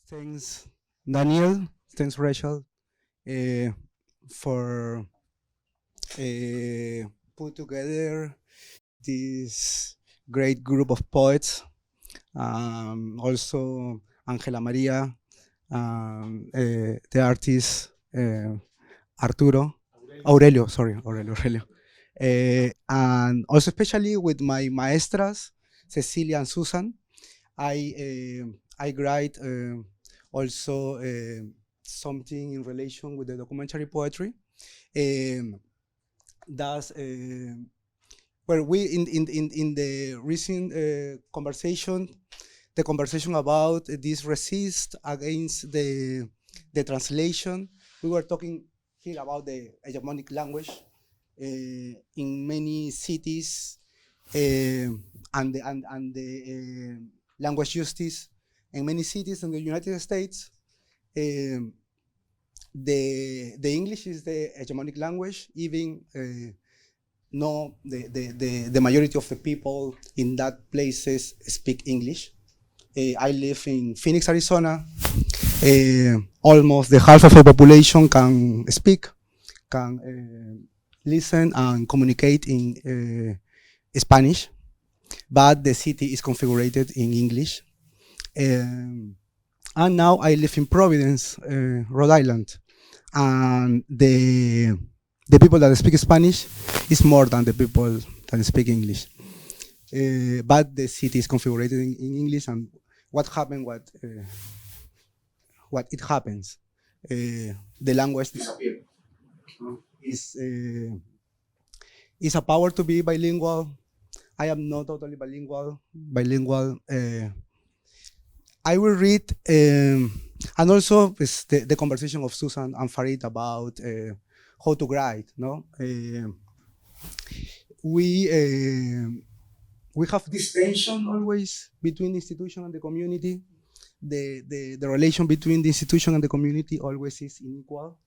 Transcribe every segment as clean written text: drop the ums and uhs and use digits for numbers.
Thanks, Daniel. Thanks, Rachel, uh, for put together this great group of poets. Also, Angela Maria, the artist Arturo, Aurelio. And also, especially with my maestras, Cecilia and Susan, I write also something in relation with the documentary poetry. Um, that's where we in the recent conversation, the conversation about this resist against the translation. We were talking here about the hegemonic language in many cities and the language justice in many cities in the United States. Um, the English is the hegemonic language, even no the majority of the people in that places speak English. I live in Phoenix, Arizona. Almost the half of the population can speak, can listen and communicate in Spanish, but the city is configured in English. And now I live in Providence, Rhode Island, and the people that speak Spanish is more than the people that speak English. But the city is configured in English, and what happened? What it happens? The language disappears. It's a power to be bilingual. I am not totally bilingual. I will read, and also the conversation of Susan and Farid about how to write. No, we we have this tension always between the institution and the community. The relation between the institution and the community always is unequal.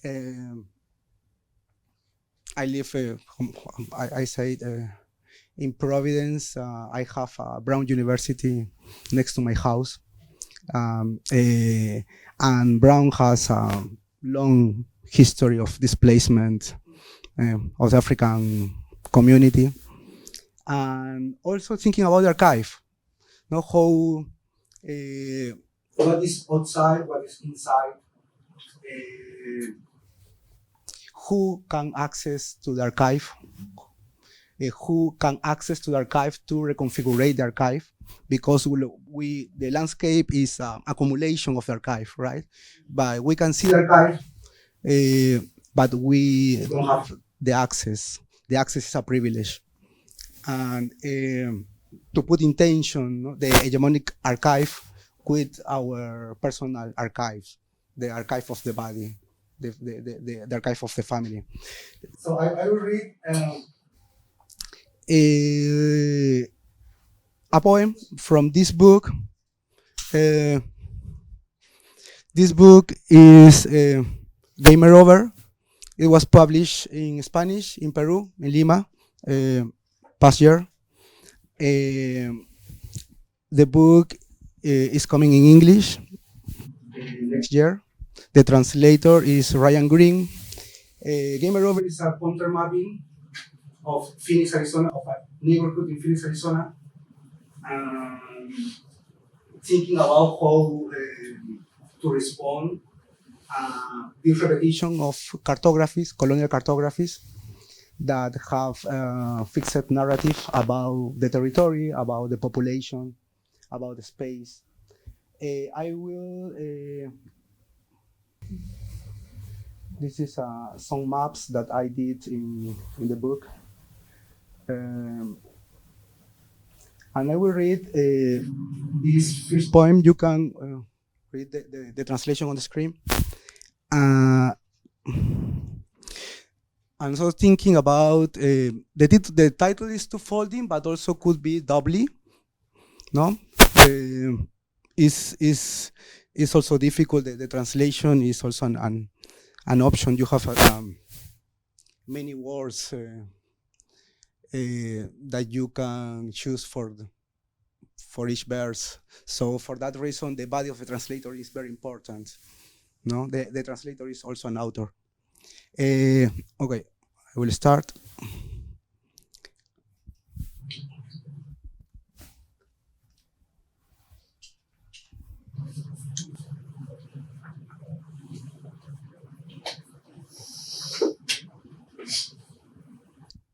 Um, I live, I said, in Providence. I have a Brown University next to my house. And Brown has a long history of displacement of the African community. And also thinking about the archive, know how what is outside, what is inside, who can access to the archive, who can access to the archive to reconfigure the archive, because the landscape is accumulation of the archive, right? But we can see the archive, but we don't have the access. The access is a privilege, and to put in tension, no, the hegemonic archive with our personal archives, the archive of the body, the archive of the family. So I will read a poem from this book. Uh, this book is Gamer Over. It was published in Spanish in Peru, in Lima, past year. The book is coming in English next year. The translator is Ryan Green. Gamer Over is a counter mapping of Phoenix, Arizona, of a neighborhood in Phoenix, Arizona, thinking about how to respond this repetition of cartographies, colonial cartographies, that have fixed narrative about the territory, about the population, about the space. I will. This is some maps that I did in the book. And I will read this first poem. You can read the translation on the screen. I'm also thinking about the title is two-folding, but also could be doubly. No, is also difficult. The translation is also an option. You have many words that you can choose for for each verse. So for that reason, the body of the translator is very important. No, the translator is also an author. Okay, I will start.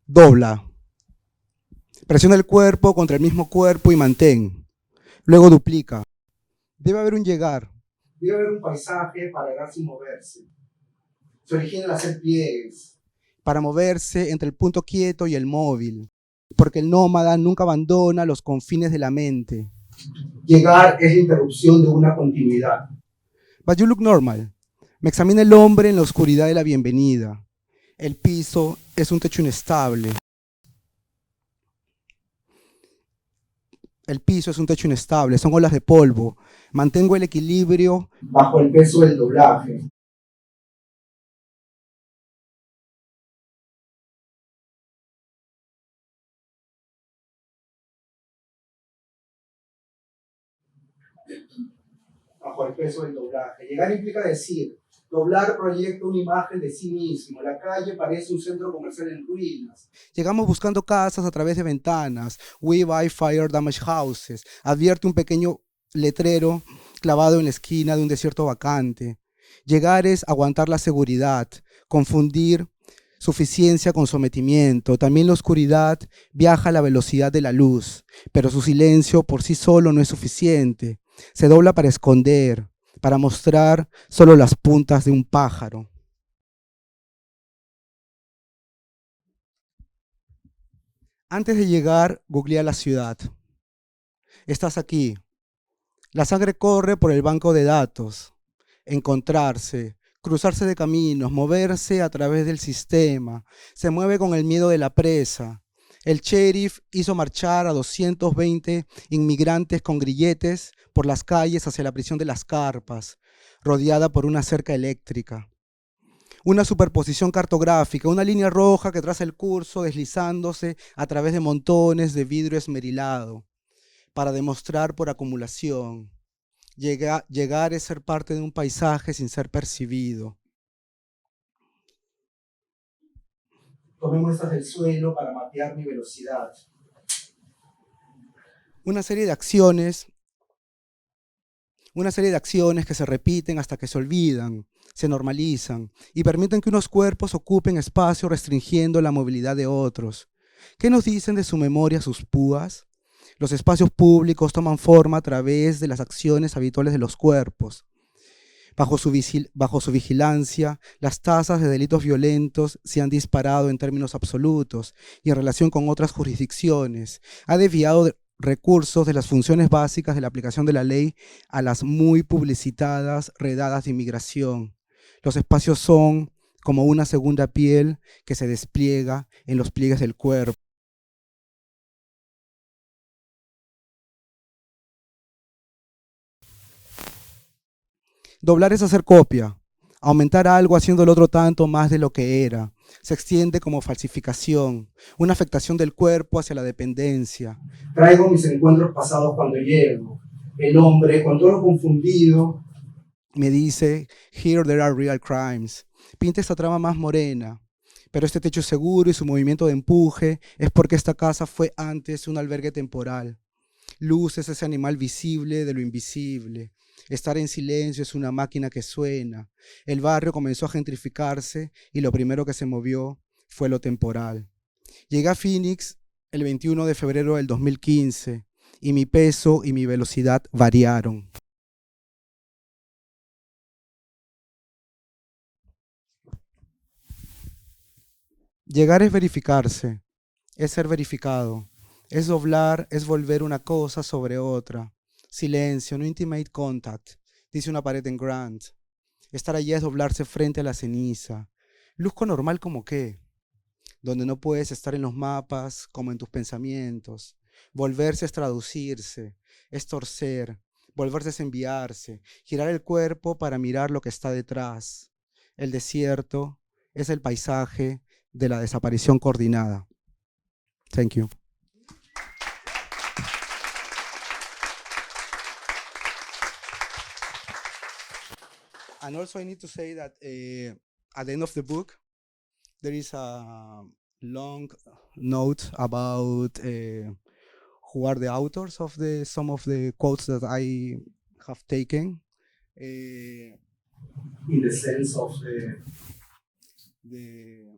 Dobla. Presiona el cuerpo contra el mismo cuerpo y mantén. Luego duplica. Debe haber un llegar. Debe haber un paisaje para llegar sin moverse. Se origina al hacer pliegues. Para moverse entre el punto quieto y el móvil. Porque el nómada nunca abandona los confines de la mente. Llegar es la interrupción de una continuidad. But you look normal. Me examina el hombre en la oscuridad de la bienvenida. El piso es un techo inestable. El piso es un techo inestable, son olas de polvo. Mantengo el equilibrio bajo el peso del doblaje. Bajo el peso del doblaje. Llegar implica decir, doblar proyecta una imagen de sí mismo. La calle parece un centro comercial en ruinas. Llegamos buscando casas a través de ventanas. We buy fire damaged houses. Advierte un pequeño letrero clavado en la esquina de un desierto vacante. Llegar es aguantar la seguridad, confundir suficiencia con sometimiento. También la oscuridad viaja a la velocidad de la luz, pero su silencio por sí solo no es suficiente. Se dobla para esconder, para mostrar solo las puntas de un pájaro. Antes de llegar, googlea la ciudad. Estás aquí. La sangre corre por el banco de datos. Encontrarse, cruzarse de caminos, moverse a través del sistema. Se mueve con el miedo de la presa. El sheriff hizo marchar a 220 inmigrantes con grilletes por las calles hacia la prisión de las carpas, rodeada por una cerca eléctrica. Una superposición cartográfica, una línea roja que traza el curso deslizándose a través de montones de vidrio esmerilado, para demostrar por acumulación. Llegar es ser parte de un paisaje sin ser percibido. Tomé muestras del suelo para mapear mi velocidad. Una serie de acciones que se repiten hasta que se olvidan, se normalizan y permiten que unos cuerpos ocupen espacio restringiendo la movilidad de otros. ¿Qué nos dicen de su memoria sus púas? Los espacios públicos toman forma a través de las acciones habituales de los cuerpos. Bajo su vigilancia, las tasas de delitos violentos se han disparado en términos absolutos y en relación con otras jurisdicciones. Ha desviado recursos de las funciones básicas de la aplicación de la ley a las muy publicitadas redadas de inmigración. Los espacios son como una segunda piel que se despliega en los pliegues del cuerpo. Doblar es hacer copia, aumentar algo haciendo el otro tanto más de lo que era. Se extiende como falsificación, una afectación del cuerpo hacia la dependencia. Traigo mis encuentros pasados cuando llego. El hombre, con todo lo confundido, me dice, here there are real crimes. Pinta esta trama más morena, pero este techo es seguro y su movimiento de empuje es porque esta casa fue antes un albergue temporal. Luz es ese animal visible de lo invisible. Estar en silencio es una máquina que suena. El barrio comenzó a gentrificarse y lo primero que se movió fue lo temporal. Llegué a Phoenix el 21 de febrero del 2015 y mi peso y mi velocidad variaron. Llegar es verificarse, es ser verificado, es doblar, es volver una cosa sobre otra. Silencio, no intimate contact, dice una pared en Grant. Estar allí es doblarse frente a la ceniza. Luzco normal como qué, donde no puedes estar en los mapas como en tus pensamientos. Volverse es traducirse, es torcer, volverse es enviarse, girar el cuerpo para mirar lo que está detrás. El desierto es el paisaje de la desaparición coordinada. Thank you. And also, I need to say that at the end of the book, there is a long note about who are the authors of some of the quotes that I have taken. In the sense of the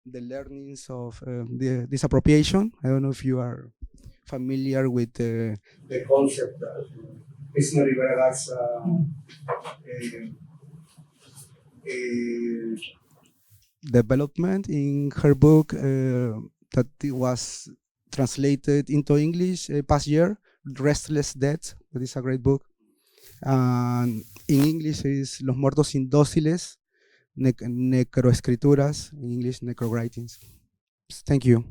the learnings of the disappropriation. I don't know if you are familiar with the concept that Cristina Rivera has development in her book that it was translated into English past year, Restless Dead. That is a great book. And in English is Los Muertos Indóciles, Necroescrituras, in English, Necrowritings. Thank you.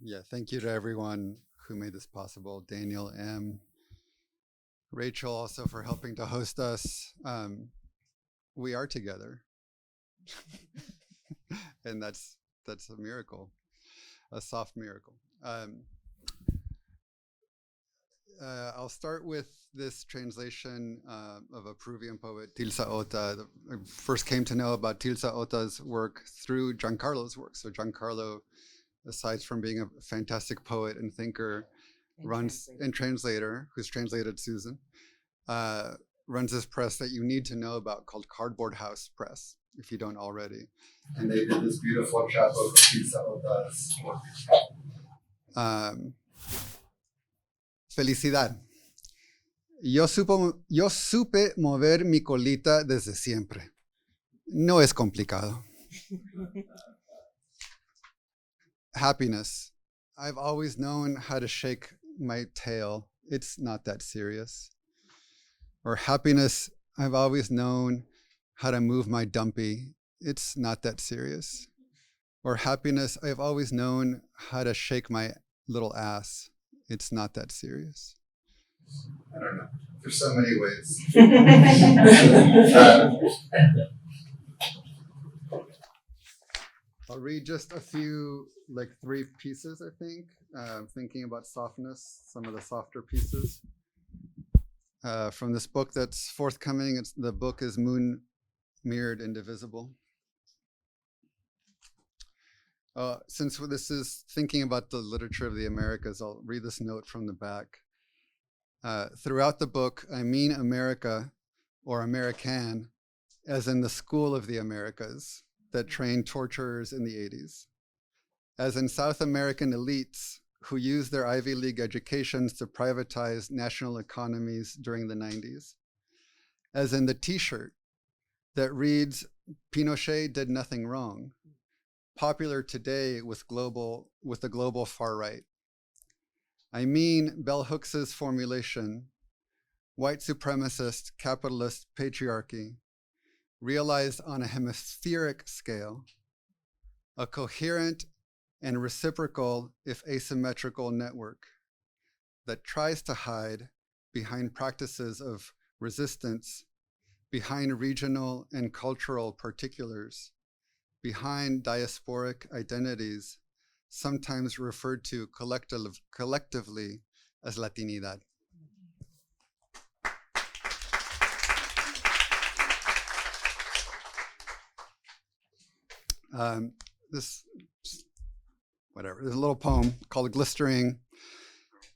Yeah, thank you to everyone who made this possible. Daniel M., Rachel also for helping to host us. We are together, and that's a miracle, a soft miracle. I'll start with this translation of a Peruvian poet, Tilsa Ota. I first came to know about Tilsa Ota's work through Giancarlo's work. So Giancarlo, aside from being a fantastic poet and thinker, translator, who's translated Susan, runs this press that you need to know about called Cardboard House Press, if you don't already. And they did this beautiful chapbook of Tilsa Ota's work. Felicidad. Yo supe mover mi colita desde siempre. No es complicado. Happiness. I've always known how to shake my tail. It's not that serious. Or happiness. I've always known how to move my dumpy. It's not that serious. Or happiness. I've always known how to shake my little ass. It's not that serious. I don't know. There's so many ways. I'll read just a few, like 3 pieces, I think. Thinking about softness, some of the softer pieces. From this book that's forthcoming. The book is Moon Mirrored Indivisible. Since this is thinking about the literature of the Americas, I'll read this note from the back. Throughout the book, I mean America, or American, as in the School of the Americas that trained torturers in the 80s. As in South American elites who used their Ivy League educations to privatize national economies during the 90s. As in the t-shirt that reads, Pinochet did nothing wrong, popular today with the global far right. I mean Bell Hooks's formulation, white supremacist capitalist patriarchy, realized on a hemispheric scale, a coherent and reciprocal, if asymmetrical, network that tries to hide behind practices of resistance, behind regional and cultural particulars, behind diasporic identities, sometimes referred to collectively as Latinidad. There's a little poem called Glistering.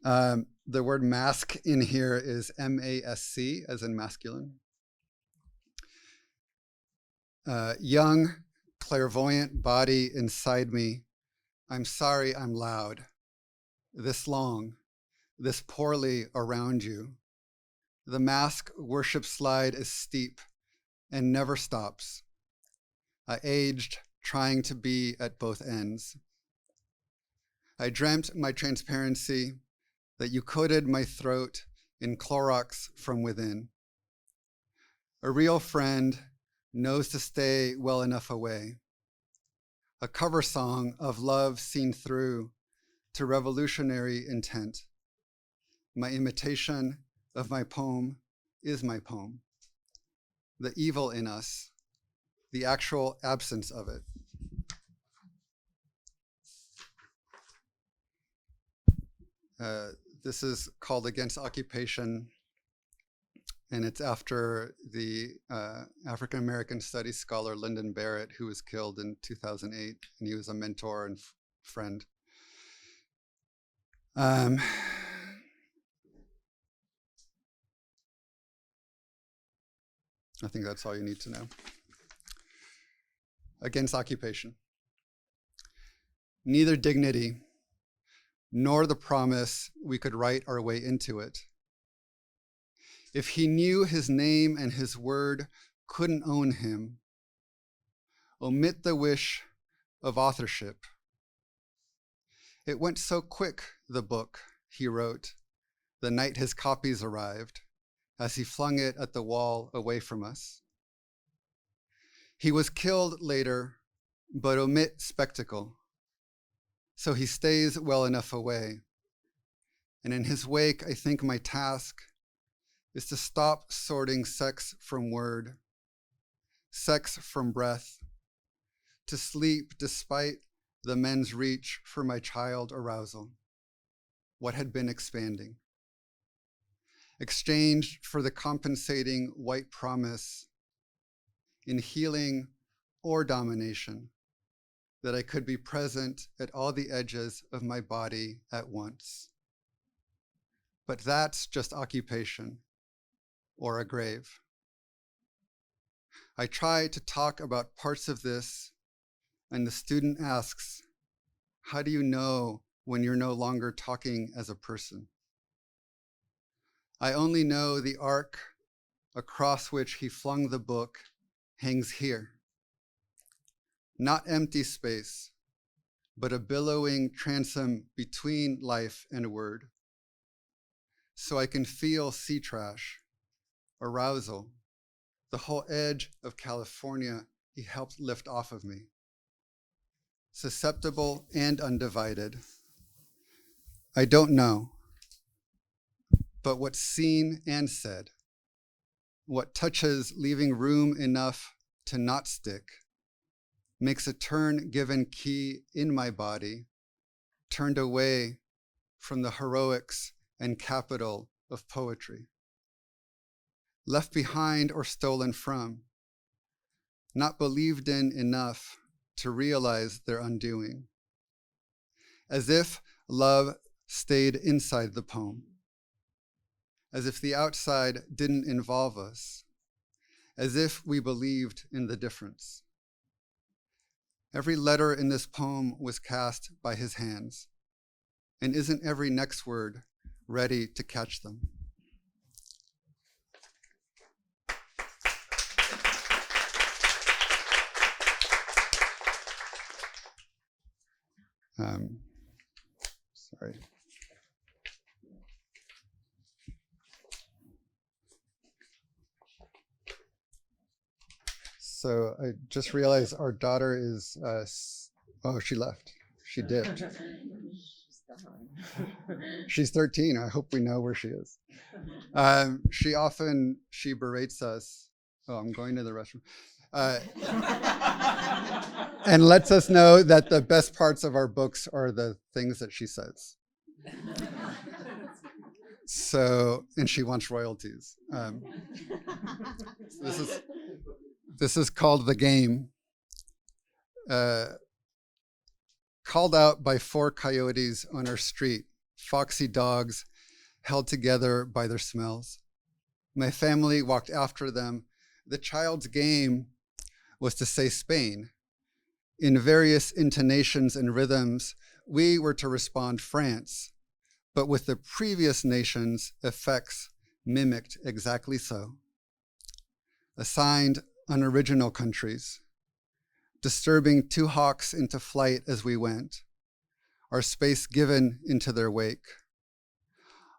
The word mask in here is M-A-S-C, as in masculine. Young, clairvoyant body inside me, I'm sorry I'm loud, this long, this poorly around you. The mask worship slide is steep and never stops. I aged trying to be at both ends. I dreamt my transparency, that you coated my throat in Clorox from within. A real friend knows to stay well enough away. A cover song of love seen through to revolutionary intent. My imitation of my poem is my poem. The evil in us, the actual absence of it. This is called Against Occupation, and it's after the African American studies scholar Lyndon Barrett, who was killed in 2008, and he was a mentor and friend. I think that's all you need to know. Against occupation. Neither dignity nor the promise we could write our way into it. If he knew his name and his word couldn't own him, omit the wish of authorship. It went so quick, the book, he wrote, the night his copies arrived, as he flung it at the wall away from us. He was killed later, but omit spectacle. So he stays well enough away. And in his wake, I think my task is to stop sorting sex from word, sex from breath, to sleep despite the men's reach for my child arousal, what had been expanding, exchanged for the compensating white promise in healing or domination, that I could be present at all the edges of my body at once. But that's just occupation or a grave. I try to talk about parts of this, and the student asks, how do you know when you're no longer talking as a person? I only know the arc across which he flung the book hangs here. Not empty space, but a billowing transom between life and word. So I can feel sea trash, arousal, the whole edge of California he helped lift off of me. Susceptible and undivided. I don't know, but what's seen and said, what touches leaving room enough to not stick, makes a turn-given key in my body, turned away from the heroics and capital of poetry. Left behind or stolen from, not believed in enough to realize their undoing. As if love stayed inside the poem, as if the outside didn't involve us, as if we believed in the difference. Every letter in this poem was cast by his hands, and isn't every next word ready to catch them? Sorry. So I just realized our daughter is, oh, she left. She dipped. She's 13. I hope we know where she is. She berates us. Oh, I'm going to the restroom. And lets us know that the best parts of our books are the things that she says. So, and she wants royalties. This is called The Game. Called out by 4 coyotes on our street, foxy dogs held together by their smells. My family walked after them. The child's game was to say Spain. In various intonations and rhythms, we were to respond France, but with the previous nation's effects mimicked exactly so. Assigned unoriginal countries, disturbing 2 hawks into flight as we went, our space given into their wake.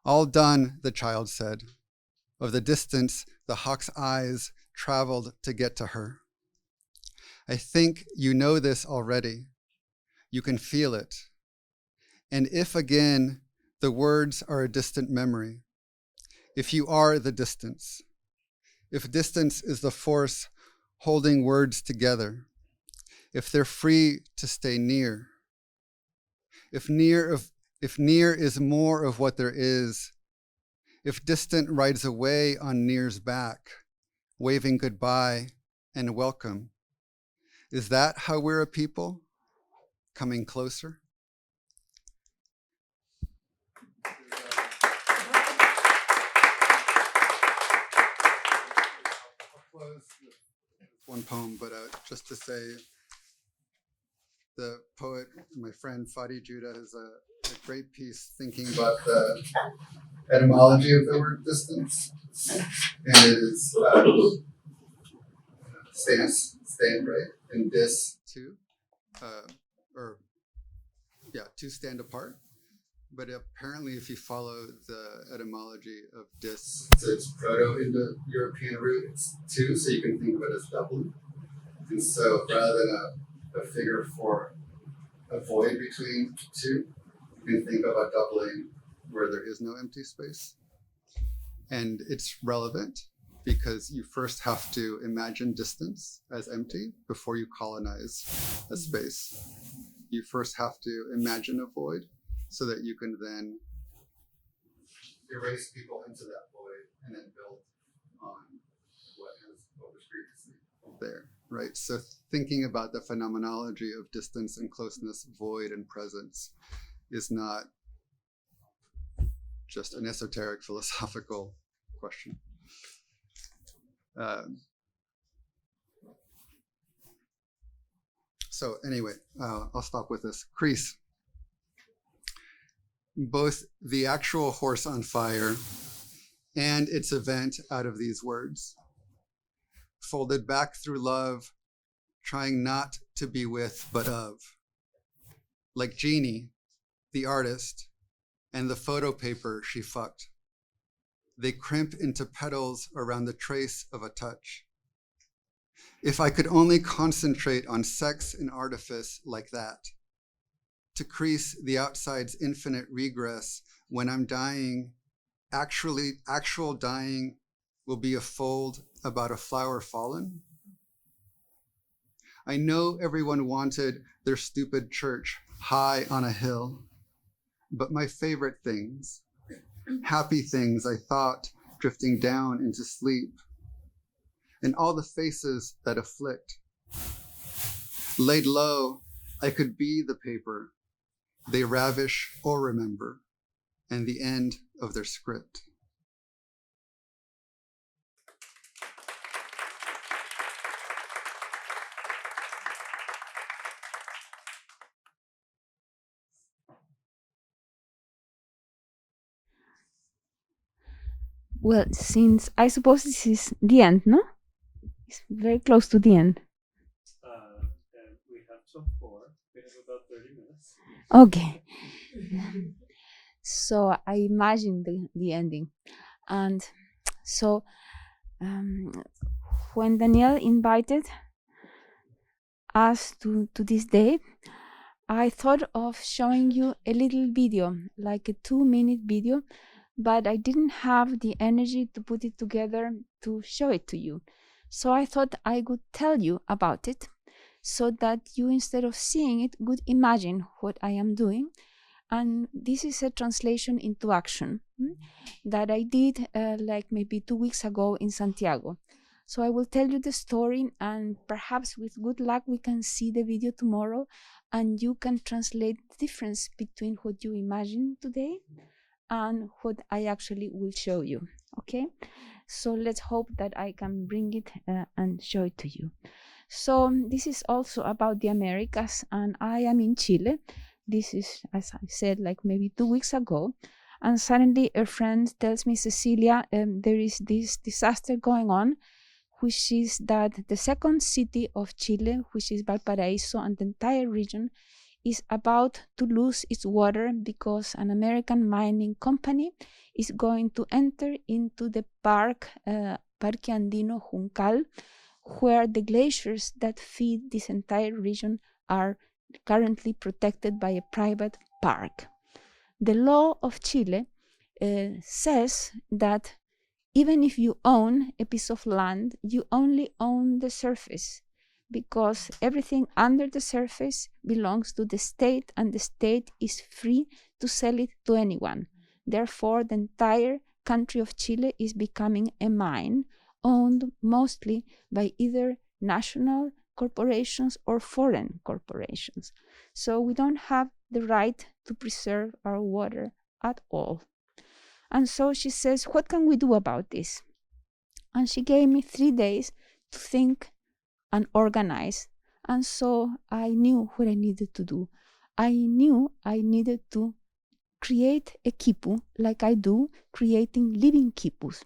All done, the child said. Of the distance, the hawk's eyes traveled to get to her. I think you know this already. You can feel it. And if again, the words are a distant memory, if you are the distance, if distance is the force holding words together, if they're free to stay near, if near is more of what there is, if distant rides away on near's back, waving goodbye and welcome, is that how we're a people? Coming closer? I'll close with one poem, but just to say, the poet, my friend Fadi Judah, has a great piece thinking about the etymology of the word distance. And it is stand, right? And dis, two. To stand apart. But apparently, if you follow the etymology of dis, so it's Proto-Indo-European root, it's two, so you can think of it as doubling. And so rather than a figure for a void between two, you can think of a doubling where there is no empty space. And it's relevant because you first have to imagine distance as empty before you colonize a space. You first have to imagine a void so that you can then erase people into that void and then build on what was previously there, right? So thinking about the phenomenology of distance and closeness, void and presence is not just an esoteric philosophical question. So anyway, I'll stop with this. Crease. Both the actual horse on fire and its event out of these words. Folded back through love, trying not to be with, but of. Like Jeannie, the artist, and the photo paper she fucked. They crimp into petals around the trace of a touch. If I could only concentrate on sex and artifice like that, to crease the outside's infinite regress when I'm dying, actual dying will be a fold about a flower fallen. I know everyone wanted their stupid church high on a hill, but my favorite things, happy things I thought drifting down into sleep, and all the faces that afflict. Laid low, I could be the paper they ravish or remember, and the end of their script. Well, since I suppose this is the end, no? It's very close to the end. We have some more. We have about 30 minutes. Okay. So I imagine the ending. And so when Danielle invited us to this day, I thought of showing you a little video, like a 2-minute video, but I didn't have the energy to put it together to show it to you. So I thought I would tell you about it so that you, instead of seeing it, would imagine what I am doing. And this is a translation into action that I did like maybe 2 weeks ago in Santiago. So I will tell you the story, and perhaps with good luck we can see the video tomorrow and you can translate the difference between what you imagine today and what I actually will show you. Okay? So let's hope that I can bring it and show it to you. So this is also about the Americas, and I am in Chile. This is, as I said, like maybe 2 weeks ago. And suddenly a friend tells me, Cecilia, there is this disaster going on, which is that the second city of Chile, which is Valparaiso, and the entire region is about to lose its water because an American mining company is going to enter into the Parque Andino Juncal, where the glaciers that feed this entire region are currently protected by a private park. The law of Chile says that even if you own a piece of land, you only own the surface, because everything under the surface belongs to the state, and the state is free to sell it to anyone. Therefore, the entire country of Chile is becoming a mine owned mostly by either national corporations or foreign corporations. So we don't have the right to preserve our water at all. And so she says, what can we do about this? And she gave me 3 days to think and organize. And so I knew what I needed to do. I knew I needed to create a quipu like I do, creating living quipus.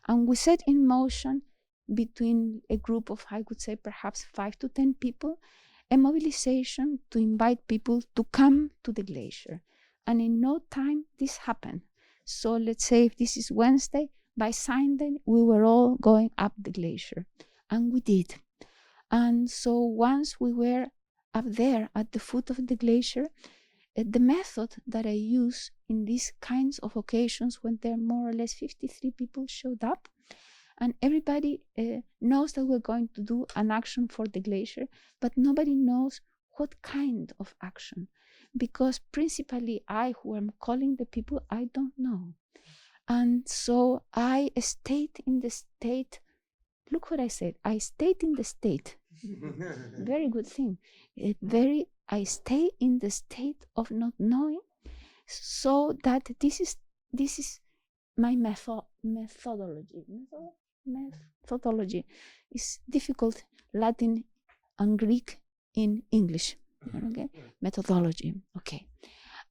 And we set in motion, between a group of, I would say, perhaps 5 to 10 people, a mobilization to invite people to come to the glacier. And in no time, this happened. So let's say if this is Wednesday, by Sunday, we were all going up the glacier. And we did. And so once we were up there at the foot of the glacier, the method that I use in these kinds of occasions, when there are more or less 53 people showed up, and everybody knows that we're going to do an action for the glacier, but nobody knows what kind of action. Because principally I, who am calling the people, I don't know. And so I stayed in the state. Look what I said. I stayed in the state. Very good thing. I stay in the state of not knowing, so that this is my methodology. Methodology is difficult, Latin and Greek in English. Okay, methodology. Okay,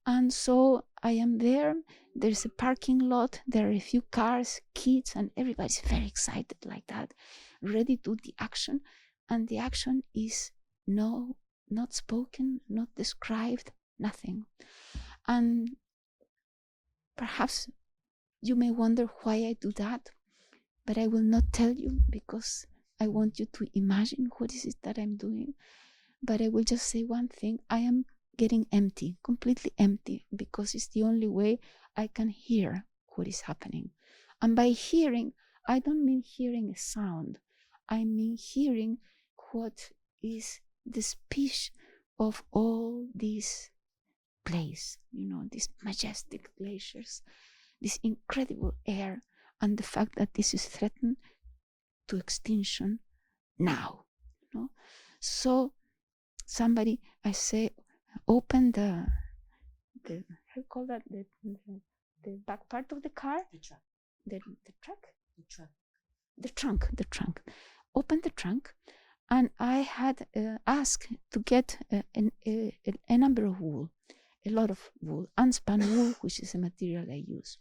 and so I am there. There's a parking lot. There are a few cars, kids, and everybody's very excited like that, ready to do the action. And the action is not spoken, not described, nothing. And perhaps you may wonder why I do that, but I will not tell you, because I want you to imagine what is it that I'm doing. But I will just say one thing. I am getting empty, completely empty, because it's the only way I can hear what is happening. And by hearing, I don't mean hearing a sound. I mean hearing what is the speech of all these places, these majestic glaciers, this incredible air, and the fact that this is threatened to extinction now. So somebody, I say, open the how do you call that, the back part of the car, the trunk. Open the trunk, and I had asked to get a number of wool, a lot of wool, unspun wool, which is a material I use.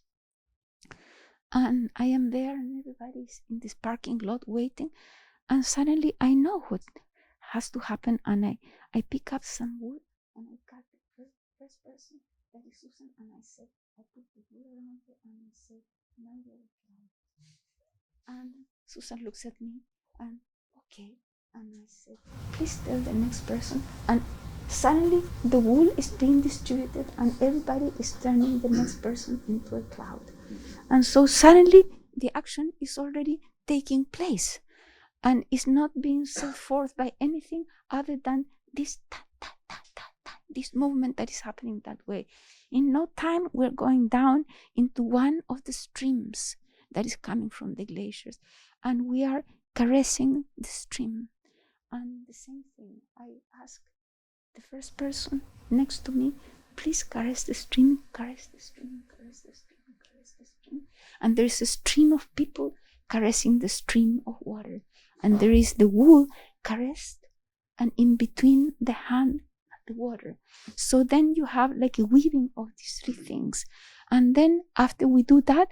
And I am there, and everybody's in this parking lot waiting, and suddenly I know what has to happen, and I pick up some wool, and I cut the first person, that is Susan, and I said, I put the wool around her, and I said, now you're a cloud. And Susan looks at me, and okay, and I said, please tell the next person. And suddenly the wool is being distributed, and everybody is turning the next person into a cloud. And so suddenly the action is already taking place, and is not being set forth by anything other than this this movement that is happening that way. In no time, we're going down into one of the streams that is coming from the glaciers, and we are caressing the stream. And the same thing, I ask the first person next to me, please caress the stream, caress the stream, caress the stream, caress the stream. And there is a stream of people caressing the stream of water. And there is the wool caressed, and in between the hand and the water. So then you have like a weaving of these 3 things. And then after we do that,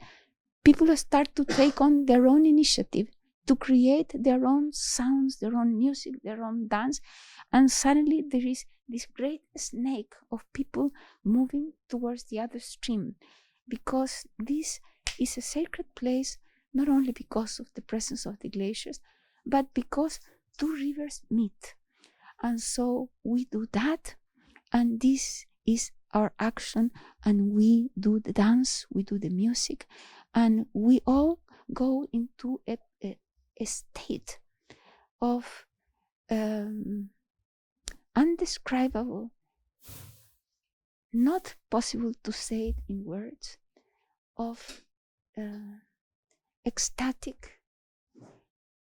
people start to take on their own initiative to create their own sounds, their own music, their own dance. And suddenly there is this great snake of people moving towards the other stream, because this is a sacred place, not only because of the presence of the glaciers, but because two rivers meet. And so we do that, and this is our action, and we do the dance, we do the music, and we all go into a state of undescribable, not possible to say it in words, of ecstatic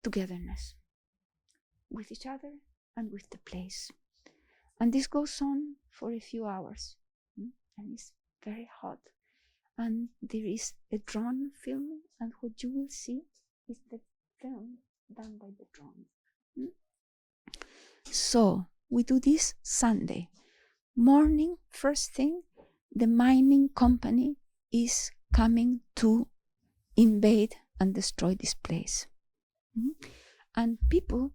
togetherness with each other and with the place. And this goes on for a few hours, and it's very hot. And there is a drone film, and what you will see is the film done by the drone. So we do this Sunday morning. First thing, the mining company is coming to invade and destroy this place. And people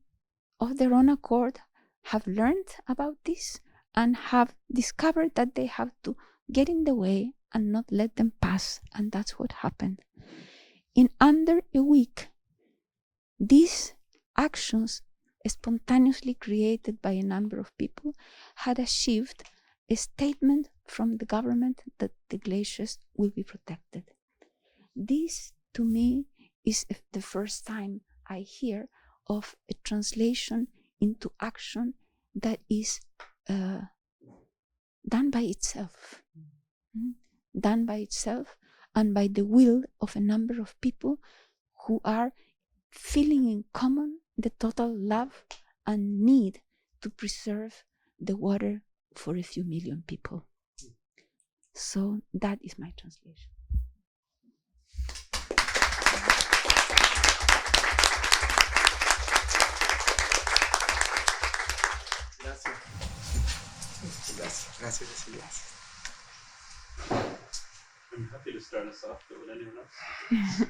of their own accord have learned about this and have discovered that they have to get in the way and not let them pass. And that's what happened. In under a week, these actions, spontaneously created by a number of people, had achieved a statement from the government that the glaciers will be protected. This, to me, is the first time I hear of a translation into action that is done by itself. Done by itself and by the will of a number of people who are feeling in common the total love and need to preserve the water for a few million people. So that is my translation. Gracias. I'm happy to start us off, but would anyone else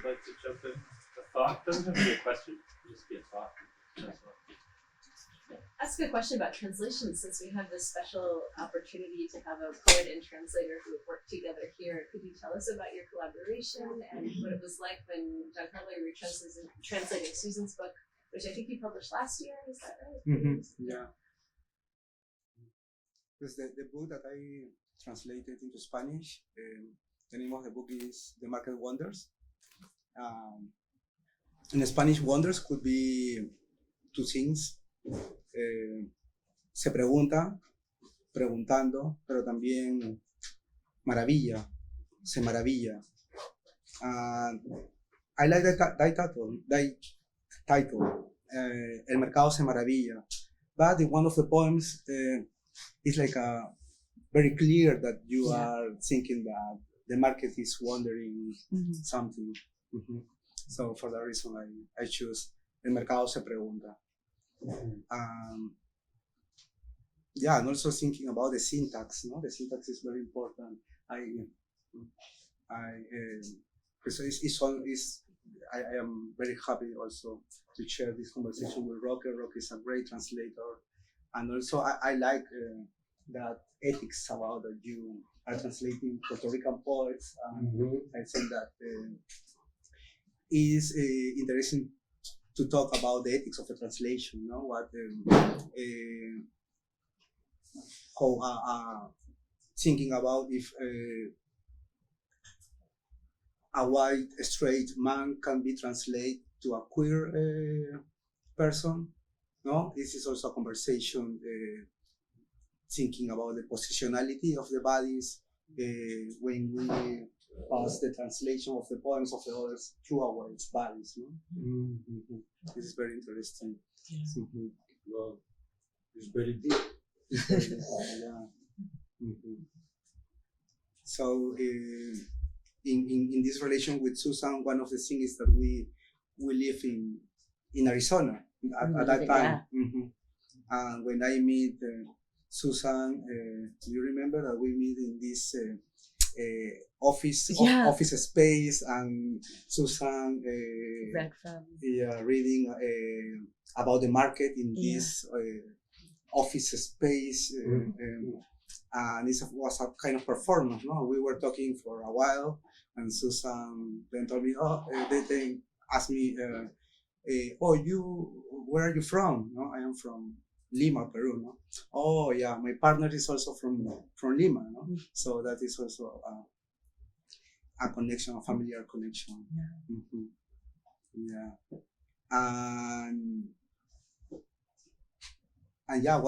like to jump in? A thought doesn't have to be a question, it just be a thought. Ask a question about translation, since we have this special opportunity to have a poet and translator who have worked together here. Could you tell us about your collaboration and what it was like when Giancarlo translated Susan's book, which I think you published last year? Is that right? Yeah. Because the book that I translated into Spanish, the name of the book is The Market Wonders. In Spanish, wonders could be two things. Se pregunta, preguntando, pero también maravilla, se maravilla. I like that title, El Mercado se maravilla. But in one of the poems, it's like very clear that you are thinking that the market is wondering something. So for that reason, I choose El Mercado se pregunta. Yeah, and also thinking about the syntax. No, the syntax is very important. I am very happy also to share this conversation with Roque. Roque is a great translator, and also I like that ethics about that you are translating Puerto Rican poets. I think that is interesting to talk about the ethics of the translation. No, what how thinking about if a white straight man can be translated to a queer person. No, this is also a conversation thinking about the positionality of the bodies when we pass the translation of the poems of the others through our bodies. No? This is very interesting. Well, it's very deep. So in this relation with Susan, one of the things is that we live in Arizona at that time. And when I meet Susan, do you remember that we meet in this office space, and Susan Read from. reading about the market in Yeah. this office space, and it was a kind of performance. No, we were talking for a while, and Susan then told me, they asked me, where are you from? No, I am from Lima, Peru. No, oh yeah, my partner is also from Lima. No, so that is also a connection, a familiar connection. Yeah. Mhm. Yeah, and yeah, how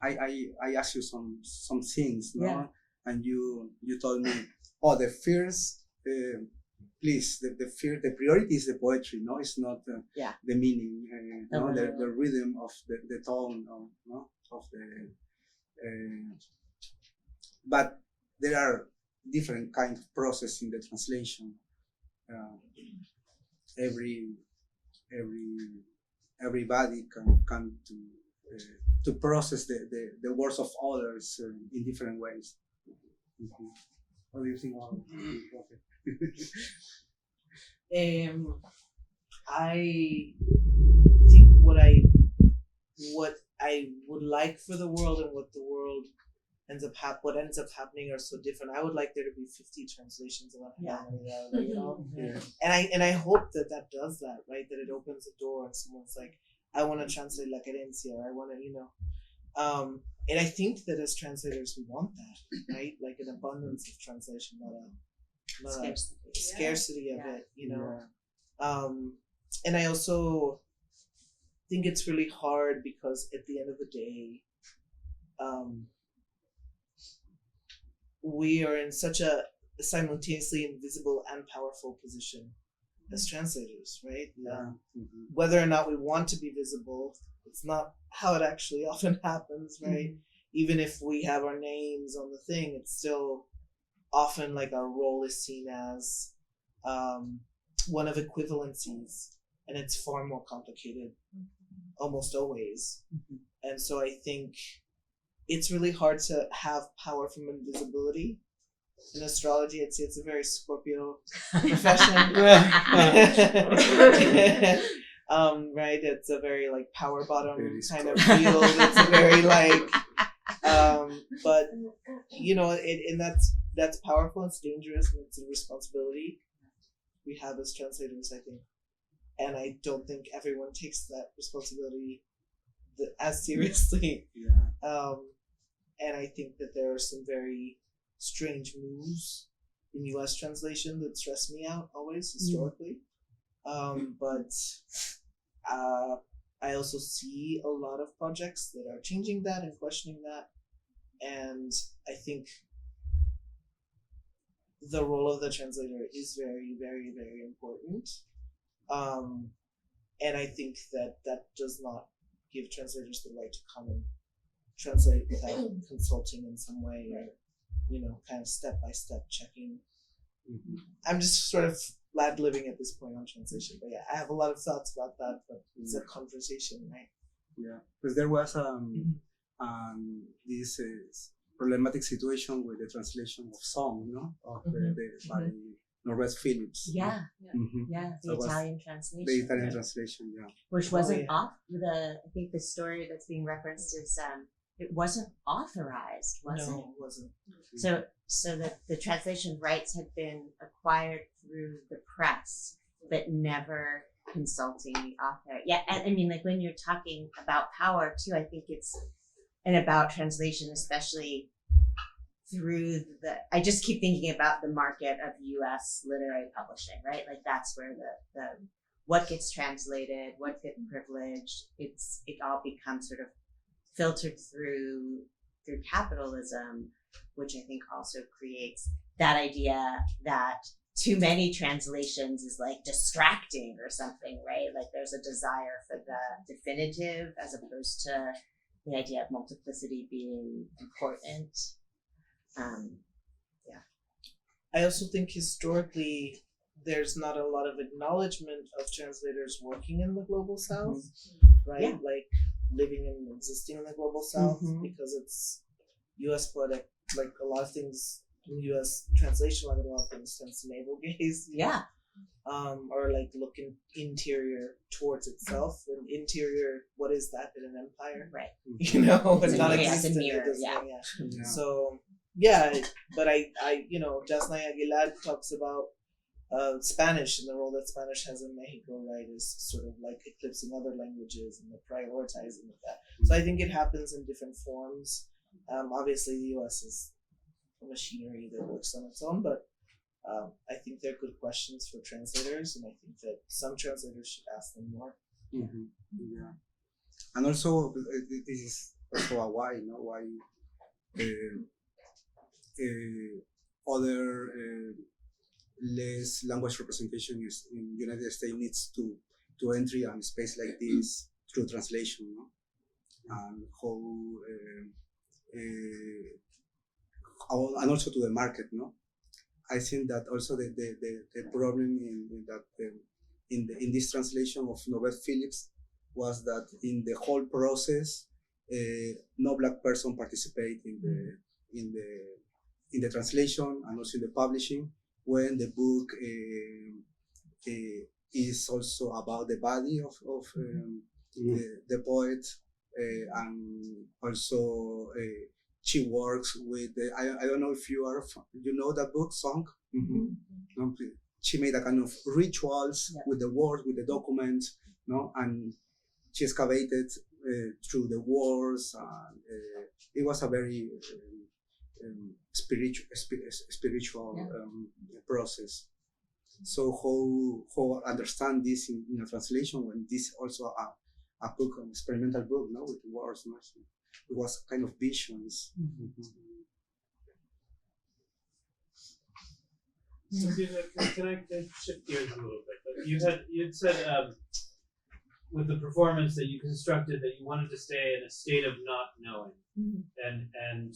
I asked you some things, no, Yeah. and you told me, oh, the first, please, the priority is the poetry, no, it's not Yeah. the meaning, The no, the literal. rhythm of the tone, no, of the, but there are different kind of process in the translation. Every everybody can come to process the words of others in different ways. Mhm. What do you think about I think what I would like for the world and what the world ends up happening are so different. I would like there to be 50 translations of Yeah. Humanidad, you know. Yeah. And I hope that does that, right? That it opens a door and someone's like, I want to translate La Querencia, or I want to, you know. And I think that as translators we want that, right? Like an abundance of translation, not a scarcity of it, you know. And I also think it's really hard because at the end of the day, we are in such a simultaneously invisible and powerful position as translators, right? Whether or not we want to be visible, it's not how it actually often happens, right? Even if we have our names on the thing, it's still often like our role is seen as one of equivalencies, and it's far more complicated almost always. And so I think it's really hard to have power from invisibility. In astrology, I'd say it's a very Scorpio profession. Right? It's a very like power bottom kind of field. It's a very like, but you know, and that's powerful. It's dangerous, and it's a responsibility we have as translators, I think. And I don't think everyone takes that responsibility as seriously. And I think that there are some very strange moves in US translation that stress me out always historically. But I also see a lot of projects that are changing that and questioning that. And I think the role of the translator is very, very, very important. And I think that does not give translators the right to come and translate without consulting in some way, or, you know, kind of step by step checking. I'm just sort of living at this point on translation, but yeah, I have a lot of thoughts about that, but it's a conversation, right? Yeah, because there was this problematic situation with the translation of song, no, of by Norwest Phillips. Yeah. Mhm. Yeah, the That was Italian translation. The Italian translation, yeah. Which wasn't yeah. off I think the story that's being referenced is it wasn't authorized, was it? No, it wasn't. So that the translation rights had been acquired through the press, but never consulting the author. Yeah, and I mean, like when you're talking about power too, I think it's and about translation, especially through I just keep thinking about the market of U.S. literary publishing, right? Like that's where the what gets translated, what gets privileged, it all becomes sort of filtered through capitalism, which I think also creates that idea that too many translations is like distracting or something, right? Like there's a desire for the definitive as opposed to the idea of multiplicity being important. I also think historically there's not a lot of acknowledgement of translators working in the global south, right? Yeah. Like living and existing in the global south, because it's US poetic like a lot of things in U.S. translation, like a lot of things tends to navel gaze. Yeah. Or like look interior towards itself. And interior, what is that in an empire? Right. You know, it's not Yeah, it's a existent. mirror, It doesn't- yeah. Yeah. So yeah, but I Jasnaya Aguilar talks about Spanish and the role that Spanish has in Mexico, right, is sort of like eclipsing other languages and the prioritizing of that. So I think it happens in different forms. Obviously, the U.S. is a machinery that works on its own, but I think they're good questions for translators, and I think that some translators should ask them more. Mm-hmm. Yeah, and also this is also a why, why other less language representation is in United States needs to entry and space like this through translation, and and also to the market, I think that also the problem in this translation of Norbert Phillips was that in the whole process, no Black person participate in the translation and also in the publishing. When the book is also about the body of the poet, and also she works with I don't know if you know that book Song. Mm-hmm. She made a kind of rituals with the words, with the documents, and she excavated through the words, and it was a very spiritual process. So how understand this in a translation when this also a book, an experimental book, with words, it was kind of visions. Mm-hmm. So can I shift gears a little bit? You had said with the performance that you constructed that you wanted to stay in a state of not knowing, and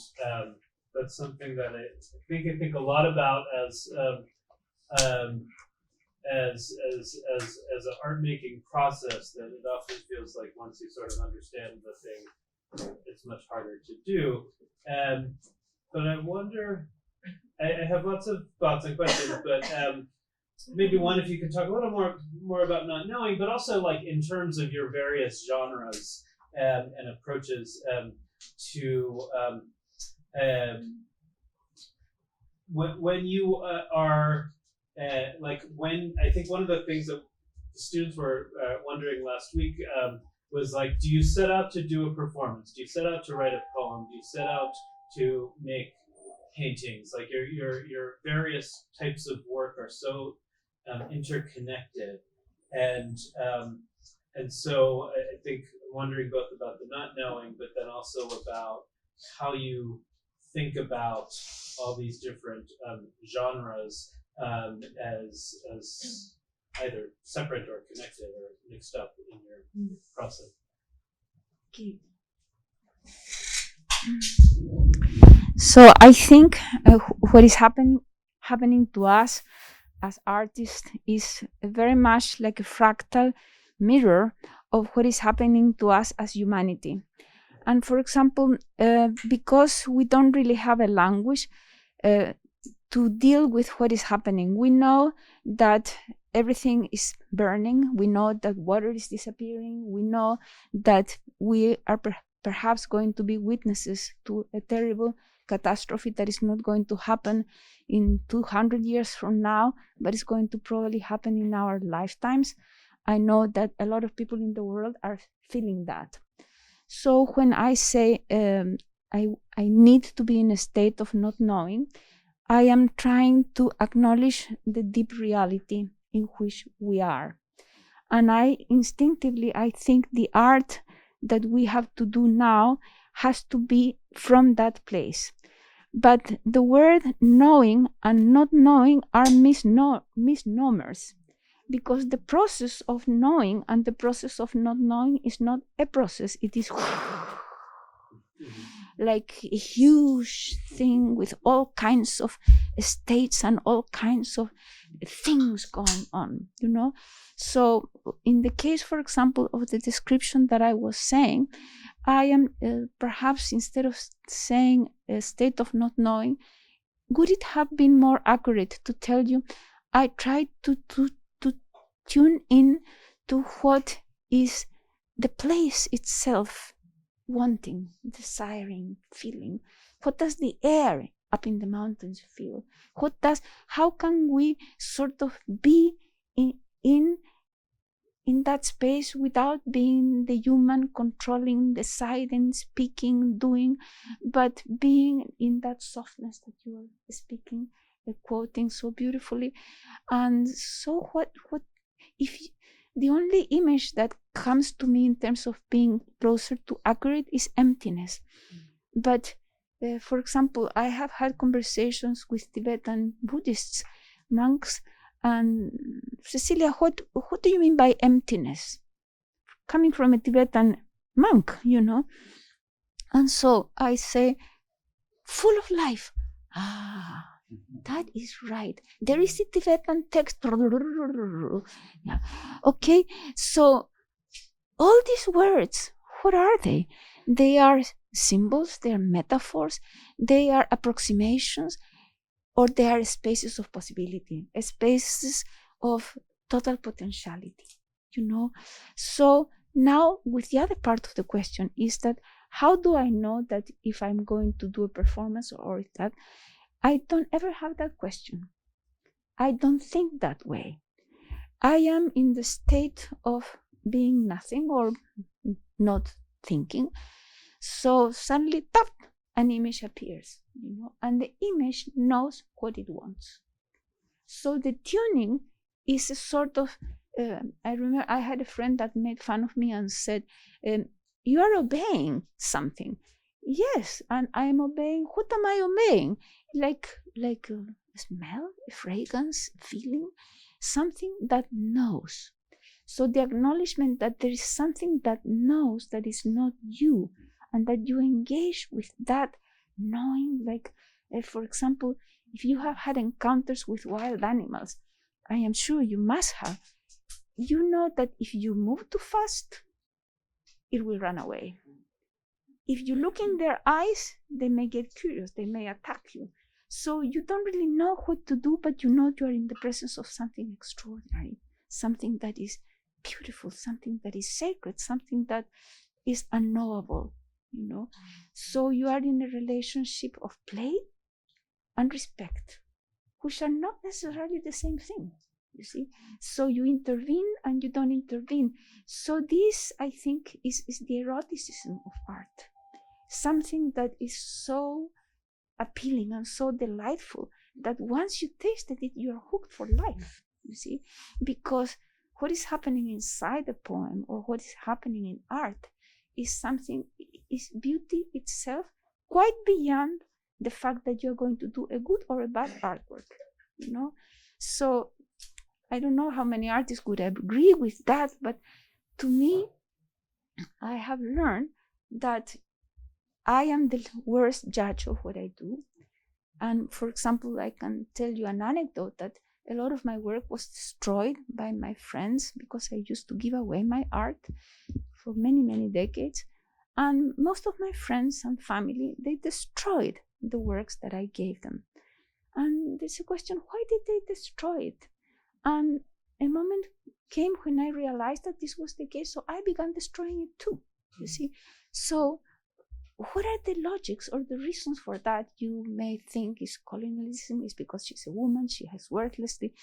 that's something that I think a lot about as an art making process. That it often feels like once you sort of understand the thing, it's much harder to do. But I wonder. I have lots of thoughts and questions, but maybe one, if you could talk a little more about not knowing, but also like in terms of your various genres and approaches to when you are when I think one of the things that the students were wondering last week was like, do you set out to do a performance? Do you set out to write a poem? Do you set out to make paintings? Like your various types of work are so interconnected, and so I think I'm wondering both about the not knowing, but then also about how you think about all these different genres as either separate or connected or mixed up in your process. Okay. So I think what is happening to us as artists is very much like a fractal mirror of what is happening to us as humanity. And for example, because we don't really have a language to deal with what is happening, we know that everything is burning, we know that water is disappearing, we know that we are perhaps going to be witnesses to a terrible catastrophe that is not going to happen in 200 years from now, but it's going to probably happen in our lifetimes. I know that a lot of people in the world are feeling that. So when I say I need to be in a state of not knowing, I am trying to acknowledge the deep reality in which we are. And I think the art that we have to do now has to be from that place. But the word knowing and not knowing are misnomers, because the process of knowing and the process of not knowing is not a process. It is like a huge thing with all kinds of states and all kinds of things going on, So in the case, for example, of the description that I was saying, I am perhaps, instead of saying a state of not knowing, would it have been more accurate to tell you I tried to tune in to what is the place itself wanting, desiring, feeling? What does the air up in the mountains feel? How can we sort of be in that space without being the human controlling, deciding, speaking, doing, but being in that softness that you are speaking, quoting so beautifully? And so what if the only image that comes to me in terms of being closer to accurate is emptiness? But for example, I have had conversations with Tibetan Buddhists, monks, and Cecilia, what do you mean by emptiness? Coming from a Tibetan monk, And so I say, full of life. That is right. There is a Tibetan text. Yeah. Okay, so all these words, what are they? They are symbols, they are metaphors, they are approximations, or they are spaces of possibility, spaces of total potentiality, So now, with the other part of the question is that how do I know that if I'm going to do a performance or if that, I don't ever have that question. I don't think that way. I am in the state of being nothing or not thinking. So suddenly, tap, an image appears, and the image knows what it wants. So the tuning is a sort of, I remember I had a friend that made fun of me and said, you are obeying something. Yes, and I am obeying. What am I obeying? Like a smell, a fragrance, a feeling, something that knows. So the acknowledgement that there is something that knows that is not you, and that you engage with that knowing, like, for example, if you have had encounters with wild animals, I am sure you must have, you know that if you move too fast, it will run away. If you look in their eyes, they may get curious, they may attack you. So you don't really know what to do, but you know you are in the presence of something extraordinary, something that is beautiful, something that is sacred, something that is unknowable, So you are in a relationship of play and respect, which are not necessarily the same thing, you see. So you intervene and you don't intervene. So this, I think, is the eroticism of art. Something that is so appealing and so delightful that once you tasted it, you are hooked for life, you see. Because what is happening inside the poem or what is happening in art is beauty itself, quite beyond the fact that you're going to do a good or a bad artwork, So I don't know how many artists would agree with that, but to me, I have learned that I am the worst judge of what I do. And for example, I can tell you an anecdote that a lot of my work was destroyed by my friends because I used to give away my art for many, many decades. And most of my friends and family, they destroyed the works that I gave them. And there's a question, why did they destroy it? And a moment came when I realized that this was the case, so I began destroying it too, you see. So what are the logics or the reasons for that? You may think is colonialism, is because she's a woman, she has worthlessly,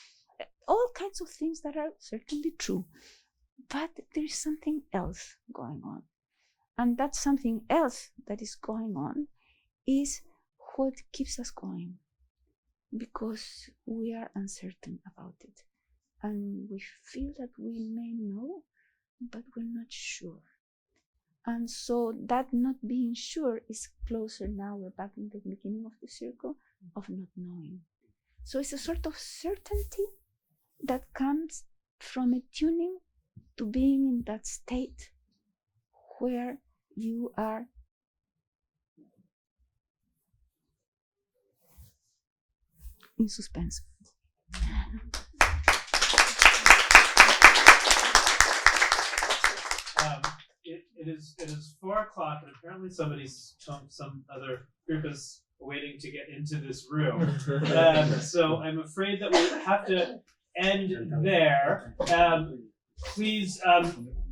all kinds of things that are certainly true. But there is something else going on. And that something else that is going on is what keeps us going. Because we are uncertain about it. And we feel that we may know, but we're not sure. And so that not being sure is closer now, we're back in the beginning of the circle of not knowing. So it's a sort of certainty that comes from attuning to being in that state where you are in suspense. it is 4 o'clock, and apparently some other group is waiting to get into this room. So I'm afraid that we have to end there. Please,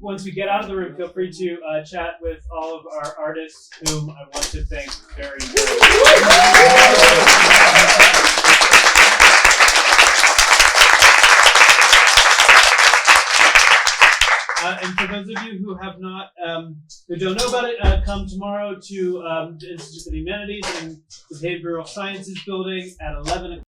once we get out of the room, feel free to chat with all of our artists, whom I want to thank very much. And for those of you who have not, who don't know about it, come tomorrow to the Institute of the Humanities in the Behavioral Sciences building at 11 o'clock.